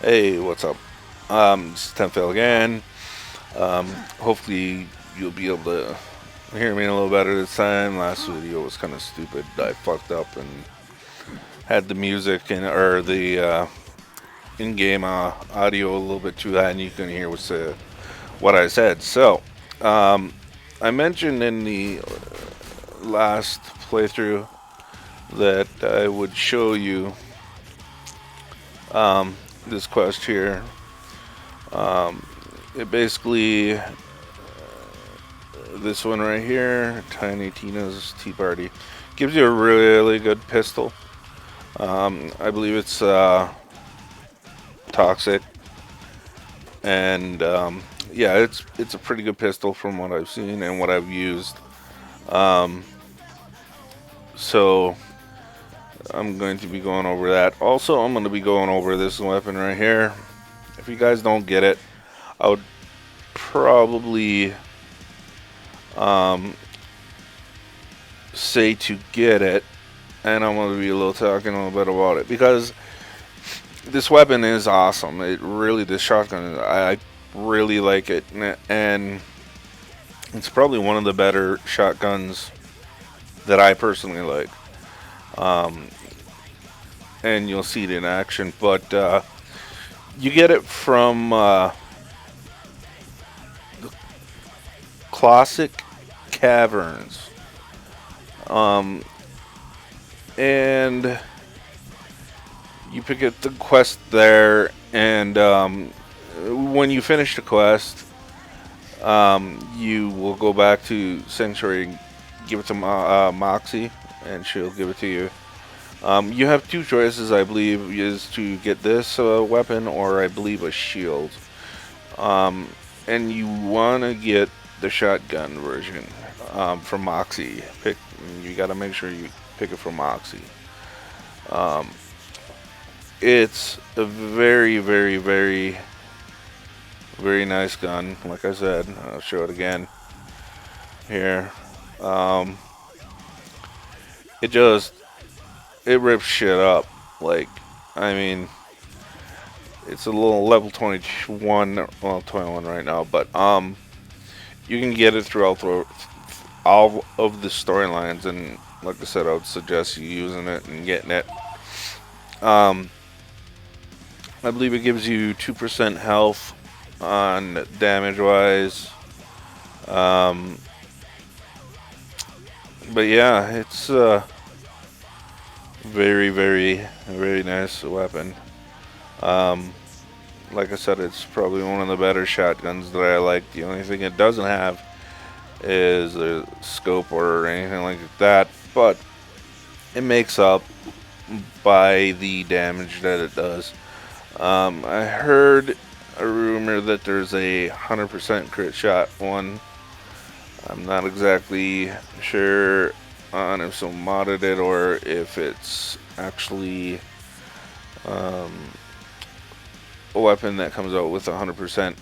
Hey, what's up? This is Tempfail again. Um, Hopefully you'll be able to hear me a little better this time. Last video was kind of stupid. I fucked up and had the music and or the in-game audio a little bit too high, and you couldn't hear what I said. So, um, I mentioned in the last playthrough that I would show you this quest here. Um, it basically this one right here, Tiny Tina's Tea Party, gives you a really good pistol. I believe it's toxic, and yeah, it's a pretty good pistol from what I've seen and what I've used. Um, so I'm going to be going over that. Also, I'm going to be going over this weapon right here. If you guys don't get it, I would probably um, say to get it, and I'm going to be talking a little bit about it because this weapon is awesome. This shotgun, I really like it, and it's probably one of the better shotguns that I personally like. Um, and you'll see it in action, but you get it from the classic caverns. Um, and you pick up the quest there, and when you finish the quest, you will go back to Sanctuary and give it to Moxie, and she'll give it to you. You have two choices, I believe, is to get this weapon or I believe a shield. Um, and you want to get the shotgun version from Moxie. You got to make sure you pick it from Moxie. Um, it's a very nice gun. Like I said, I'll show it again here. Um, it just it rips shit up. Like, I mean, it's a little level 21, well 21 right now, but you can get it throughout all of the storylines, and like I said, I would suggest you using it and getting it. Um, I believe it gives you 2% health on damage wise. Um, but yeah, it's a very nice weapon. Um, like I said, it's probably one of the better shotguns that I like. The only thing it doesn't have is a scope or anything like that, but it makes up by the damage that it does. I heard a rumor that there's a 100% crit shot one. I'm not exactly sure on if someone modded it or if it's actually um, a weapon that comes out with 100%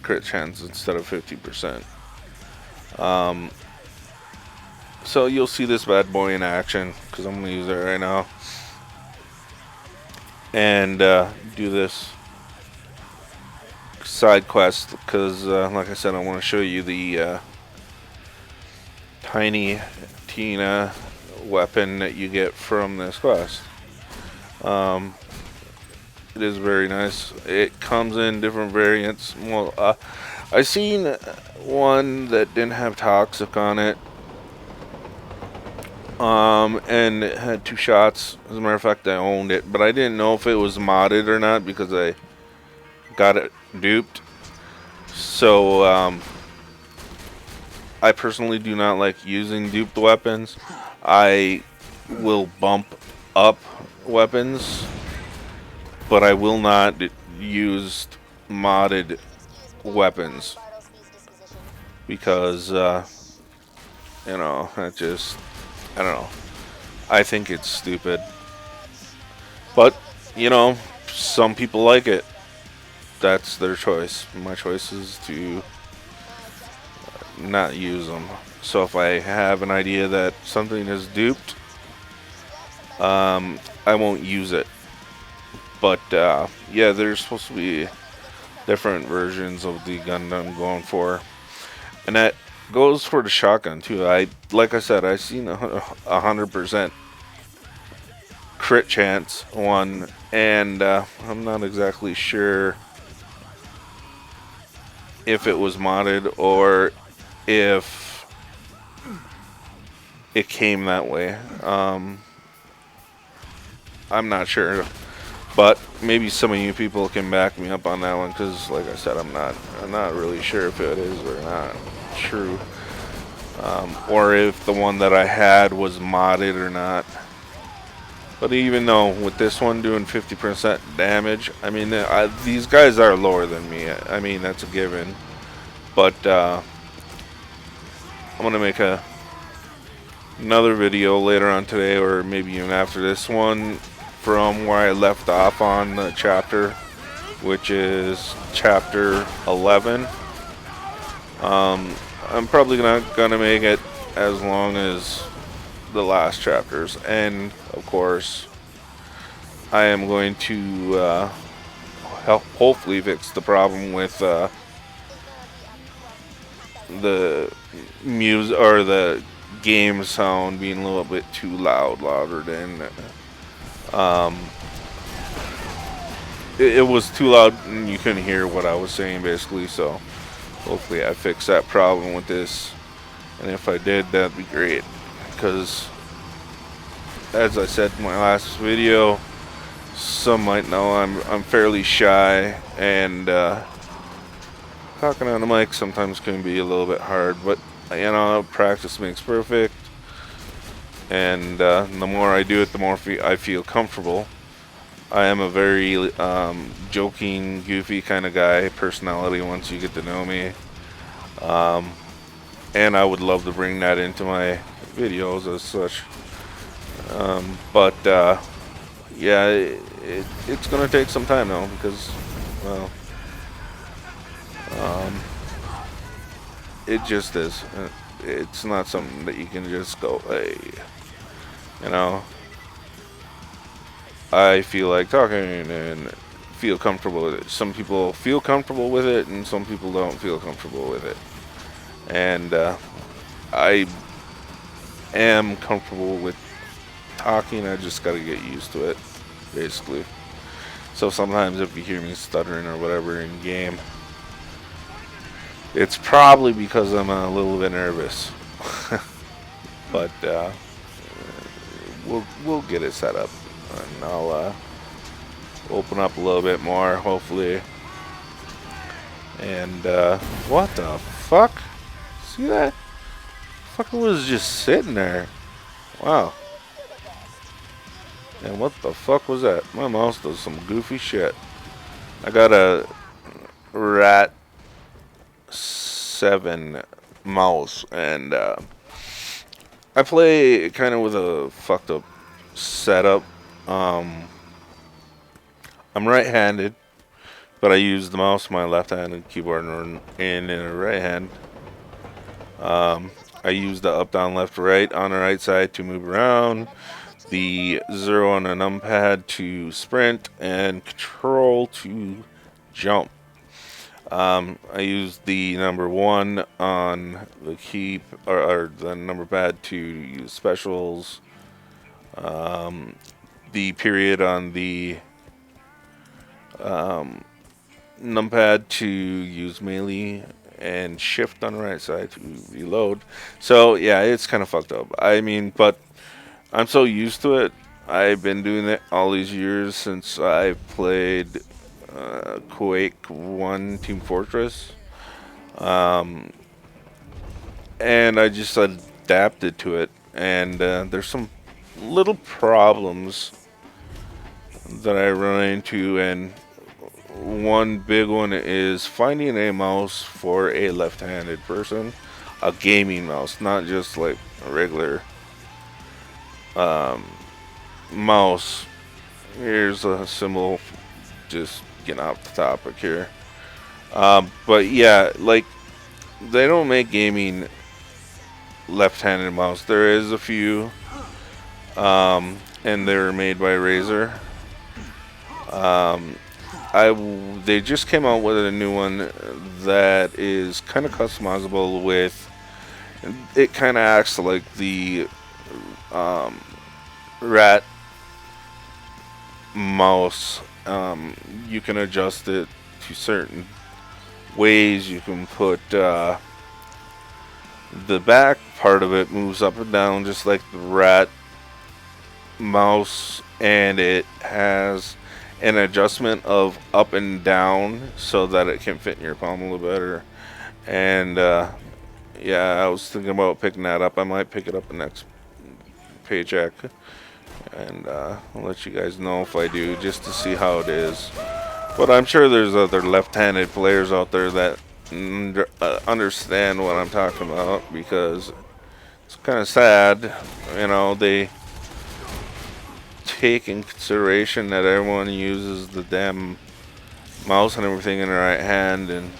crit chance instead of 50%. Um, so you'll see this bad boy in action because I'm going to use it right now and do this side quest because, like I said, I want to show you the Tiny Tina weapon that you get from this quest. It is very nice. It comes in different variants. Well, I seen one that didn't have toxic on it. And it had two shots. As a matter of fact, I owned it, but I didn't know if it was modded or not because I got it duped. So, I personally do not like using duped weapons. I will bump up weapons, but I will not use modded weapons because, I don't know. I think it's stupid. But, some people like it. That's their choice. My choice is to not use them. So if I have an idea that something is duped, I won't use it. But yeah, there's supposed to be different versions of the gun that I'm going for, and that goes for the shotgun too. Like I said, I seen 100% crit chance one, and I'm not exactly sure if it was modded or if it came that way. I'm not sure, but maybe some of you people can back me up on that one, because like I said, I'm not really sure if it is or not true, or if the one that I had was modded or not. But even though with this one doing 50% damage, I mean, these guys are lower than me. I mean, that's a given. But I'm gonna make another video later on today, or maybe even after this one, from where I left off on the chapter, which is chapter 11. I'm probably not gonna make it as long as the last chapters, and of course I am going to hopefully fix the problem with the music or the game sound being a little bit too louder than it was too loud and you couldn't hear what I was saying, basically. So hopefully I fix that problem with this, and if I did, that'd be great, because as I said in my last video, some might know I'm fairly shy, and talking on the mic sometimes can be a little bit hard, but you know, practice makes perfect, and the more I do it, the more I feel comfortable. I am a very joking, goofy kind of guy, personality, once you get to know me, and I would love to bring that into my videos as such, but yeah, it's gonna take some time though, because, well, it just is. It's not something that you can just go, hey, you know. I feel like talking and feel comfortable with it. Some people feel comfortable with it, and some people don't feel comfortable with it. And I am comfortable with talking. I just got to get used to it, basically. So sometimes if you hear me stuttering or whatever in game, it's probably because I'm a little bit nervous. But we'll get it set up, and I'll open up a little bit more, hopefully. And what the fuck? See that? Fucker was just sitting there. Wow. And what the fuck was that? My mouse does some goofy shit. I got a Rat 7 mouse, and I play kind of with a fucked up setup. I'm right-handed, but I use the mouse in my left hand and keyboard in a right hand. I use the up, down, left, right on the right side to move around, the 0 on the numpad to sprint, and control to jump. I use the number 1 on the key, or the number pad, to use specials. The period on the numpad to use melee, and shift on the right side to reload. So yeah, it's kind of fucked up. I mean, but I'm so used to it. I've been doing it all these years since I played Quake 1 Team Fortress, and I just adapted to it, and there's some little problems that I run into, and one big one is finding a mouse for a left-handed person, a gaming mouse, not just like a regular mouse. Here's a symbol, just getting off the topic here, but yeah, like, they don't make gaming left-handed mouse. There is a few, and they're made by Razer, they just came out with a new one that is kind of customizable with. It kind of acts like the um, rat mouse. You can adjust it to certain ways. You can put the back part of it moves up and down just like the rat mouse, and it has an adjustment of up and down so that it can fit in your palm a little better. And yeah, I was thinking about picking that up. I might pick it up the next paycheck, and I'll let you guys know if I do, just to see how it is. But I'm sure there's other left-handed players out there that understand what I'm talking about, because it's kind of sad, you know, they take in consideration that everyone uses the damn mouse and everything in the right hand, and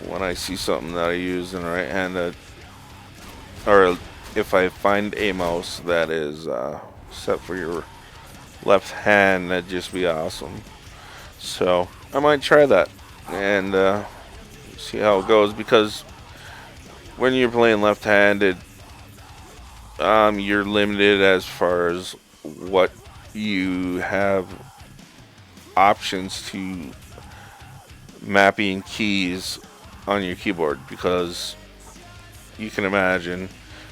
when I see something that I use in the right hand, or if I find a mouse that is set for your left hand, that'd just be awesome. So I might try that and see how it goes, because when you're playing left-handed, you're limited as far as what you have options to mapping keys on your keyboard, because you can imagine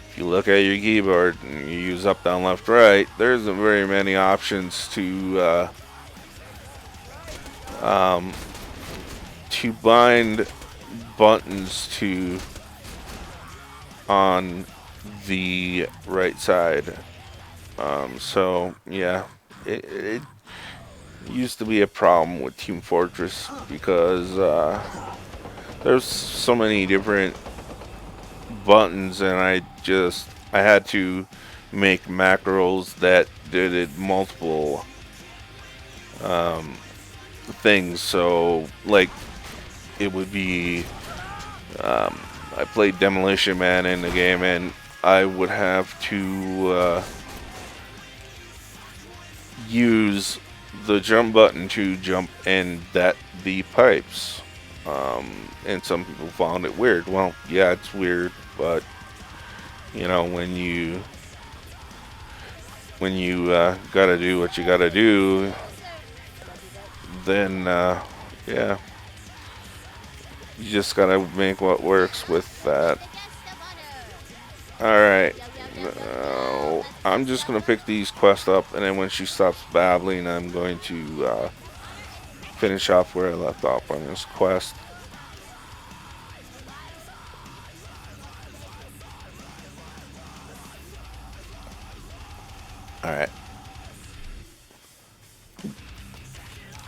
if you look at your keyboard and you use up, down, left, right, there isn't very many options to bind buttons to on the right side. So yeah, it used to be a problem with Team Fortress, because there's so many different buttons, and I had to make macros that did multiple things. So like it would be I played Demolition Man in the game, and I would have to use the jump button to jump in the pipes. And some people found it weird. Well, yeah, it's weird, but you know, when you gotta do what you gotta do, then yeah, you just gotta make what works with that. Alright, I'm just gonna pick these quests up, and then when she stops babbling, I'm going to finish off where I left off on this quest. Alright.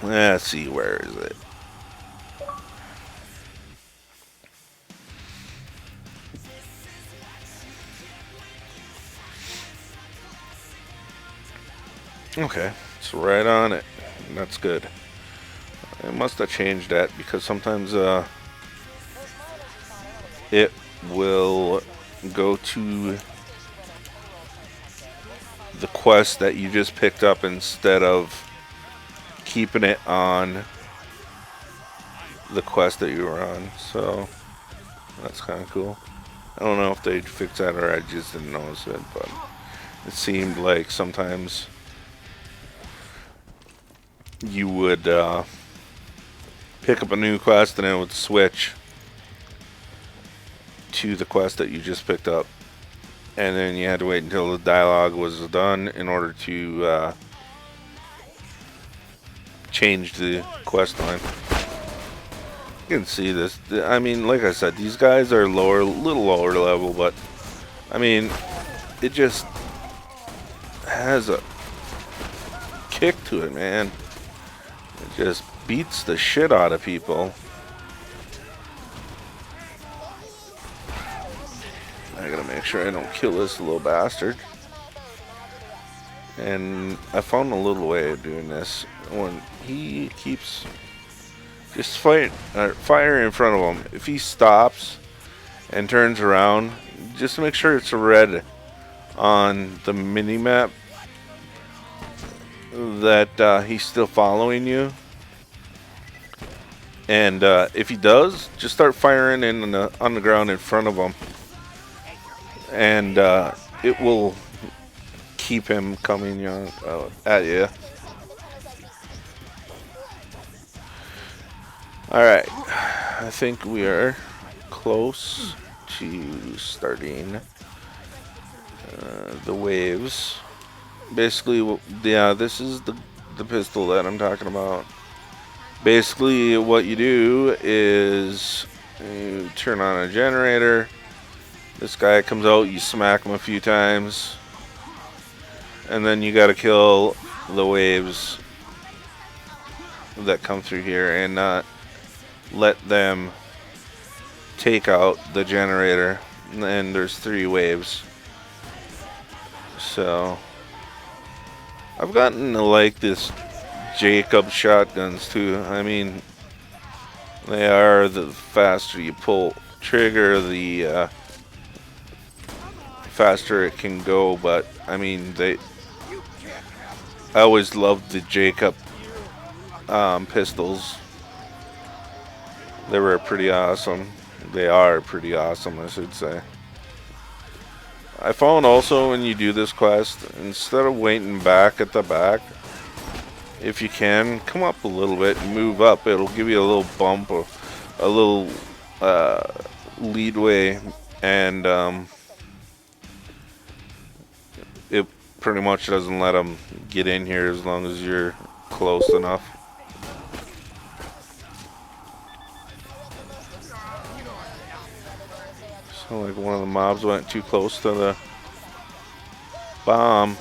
Let's see, where is it? Okay, it's right on it. That's good. I must have changed that, because sometimes it will go to the quest that you just picked up instead of keeping it on the quest that you were on. So that's kind of cool. I don't know if they fixed that or I just didn't notice it, but it seemed like sometimes you would pick up a new quest and it would switch to the quest that you just picked up, and then you had to wait until the dialogue was done in order to change the quest line. You can see this. I mean, like I said, these guys are little lower level, but I mean, it just has a kick to it, man. It just beats the shit out of people. I gotta make sure I don't kill this little bastard. And I found a little way of doing this. When he keeps just fire in front of him, if he stops and turns around, just make sure it's red on the mini map, that he's still following you. And if he does, just start firing on the ground in front of him. And it will keep him coming at you. Alright. I think we are close to starting the waves. Basically, yeah, this is the pistol that I'm talking about. Basically, what you do is you turn on a generator. This guy comes out, you smack him a few times, and then you gotta kill the waves that come through here and not let them take out the generator. And there's 3 waves. So I've gotten to like this Jacob shotguns too. I mean, they are the faster you pull trigger, the faster it can go. But I mean, I always loved the Jacob pistols. They were pretty awesome. They are pretty awesome, I should say. I found also when you do this quest, instead of waiting back at the back, if you can, come up a little bit and move up. It'll give you a little bump or a little leadway, and it pretty much doesn't let them get in here as long as you're close enough. So like one of the mobs went too close to the bomb.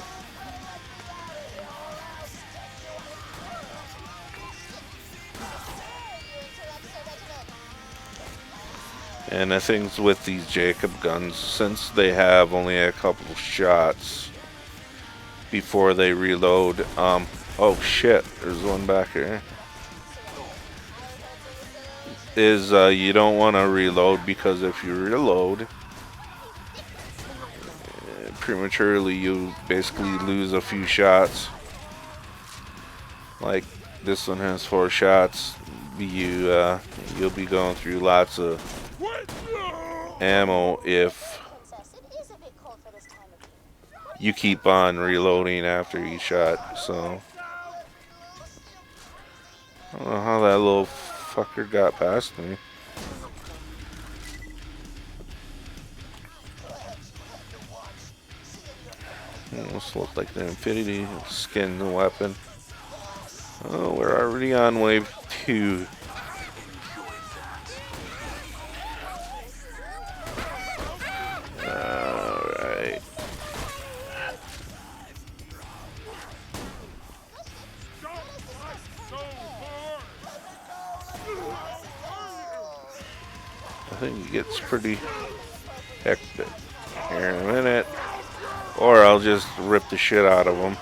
And the things with these Jacob guns, since they have only a couple shots before they reload, oh shit, there's one back here. Is you don't want to reload, because if you reload prematurely, you basically lose a few shots. Like this one has 4 shots. You'll be going through lots of ammo if you keep on reloading after each shot. So I don't know how that little fucker got past me. Almost looked like the Infinity skin weapon. Oh, we're already on wave 2. Alright. I think it gets pretty hectic here in a minute. Or I'll just rip the shit out of them.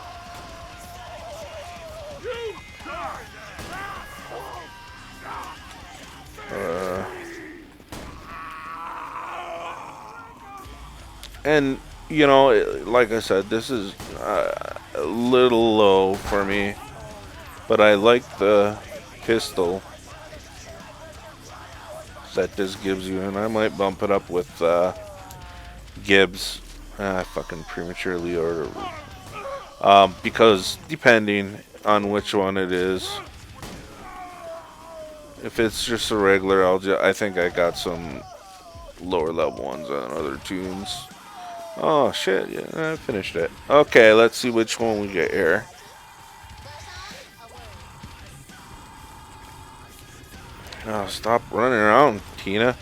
And, you know, like I said, this is a little low for me. But I like the pistol that this gives you. And I might bump it up with Gibbs. I fucking prematurely ordered. Because depending on which one it is. If it's just a regular, I think I got some lower level ones on other tunes. Oh shit, yeah, I finished it. Okay, let's see which one we get here. Oh, stop running around, Tina.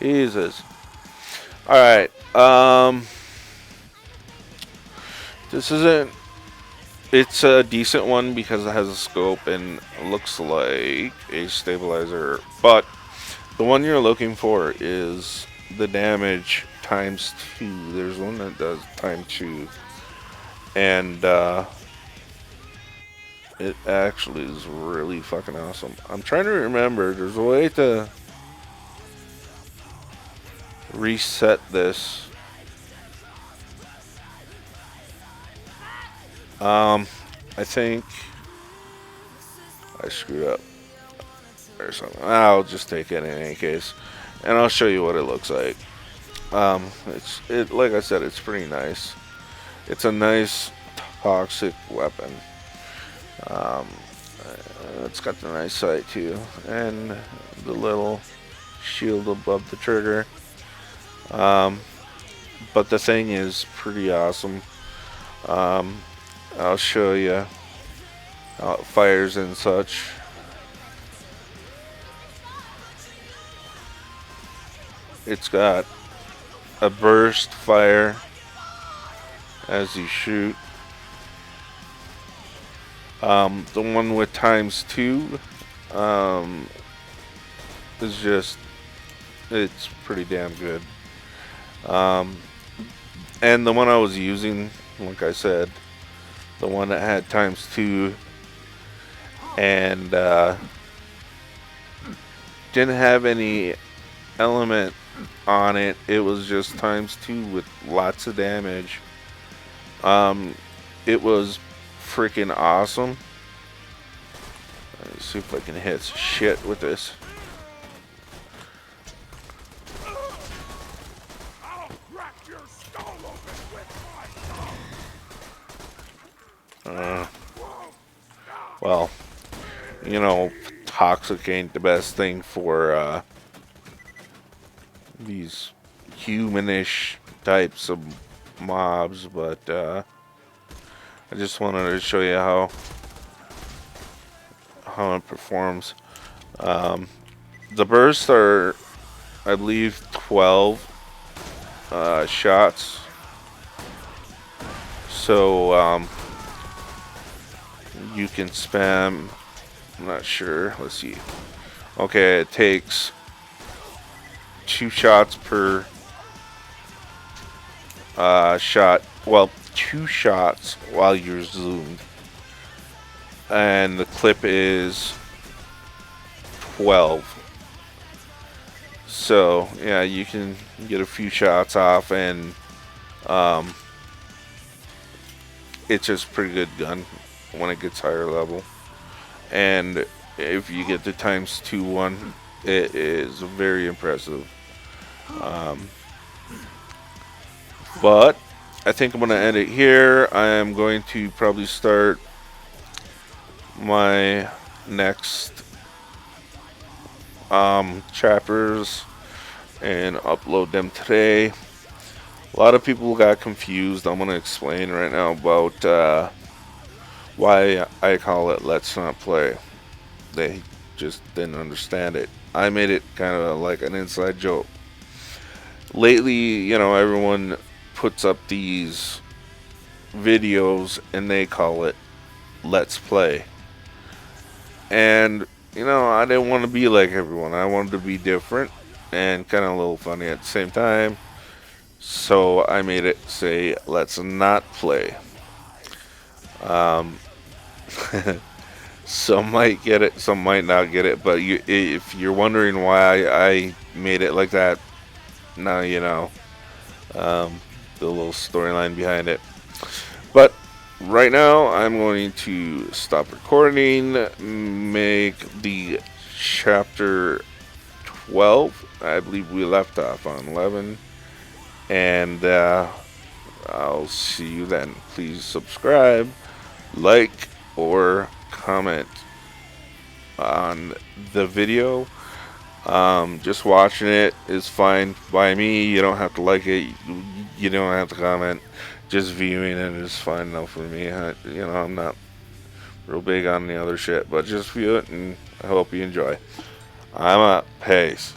Jesus. Alright, this isn't... It's a decent one because it has a scope and looks like a stabilizer. But the one you're looking for is the damage times 2. There's one that does times 2. And it actually is really fucking awesome. I'm trying to remember. There's a way to reset this. I think I screwed up or something. I'll just take it in any case, and I'll show you what it looks like. It like I said, it's pretty nice. It's a nice toxic weapon. Um, it's got the nice sight too, and the little shield above the trigger. Um, but the thing is pretty awesome. Um, I'll show you how it fires and such. It's got a burst fire as you shoot. The one with ×2 is just, it's pretty damn good. And the one I was using, like I said, the one that had ×2 and didn't have any element on it. It was just ×2 with lots of damage. It was freaking awesome. Let's see if I can hit shit with this. Well, you know, toxic ain't the best thing for these humanish types of mobs, but I just wanted to show you how it performs. The bursts are, I believe, 12 shots. So you can spam. I'm not sure. Let's see. Okay, it takes 2 shots per shot. Well, 2 shots while you're zoomed, and the clip is 12. So yeah, you can get a few shots off, and it's just a pretty good gun when it gets higher level. And if you get the ×2 one, it is very impressive. But I think I'm going to end it here. I am going to probably start my next chapters and upload them today. A lot of people got confused. I'm going to explain right now about why I call it Let's Not Play. They just didn't understand it. I made it kind of like an inside joke. Lately, you know, everyone puts up these videos and they call it Let's Play. And, you know, I didn't want to be like everyone. I wanted to be different and kind of a little funny at the same time. So I made it say Let's Not Play. Some might get it, some might not get it, but if you're wondering why I made it like that, now you know the little storyline behind it. But right now I'm going to stop recording, make the chapter 12. I believe we left off on 11, and I'll see you then. Please subscribe, like, or comment on the video. Just watching it is fine by me. You don't have to like it. You don't have to comment. Just viewing it is fine enough for me. You know, I'm not real big on the other shit, but just view it, and I hope you enjoy. I'm up. Peace.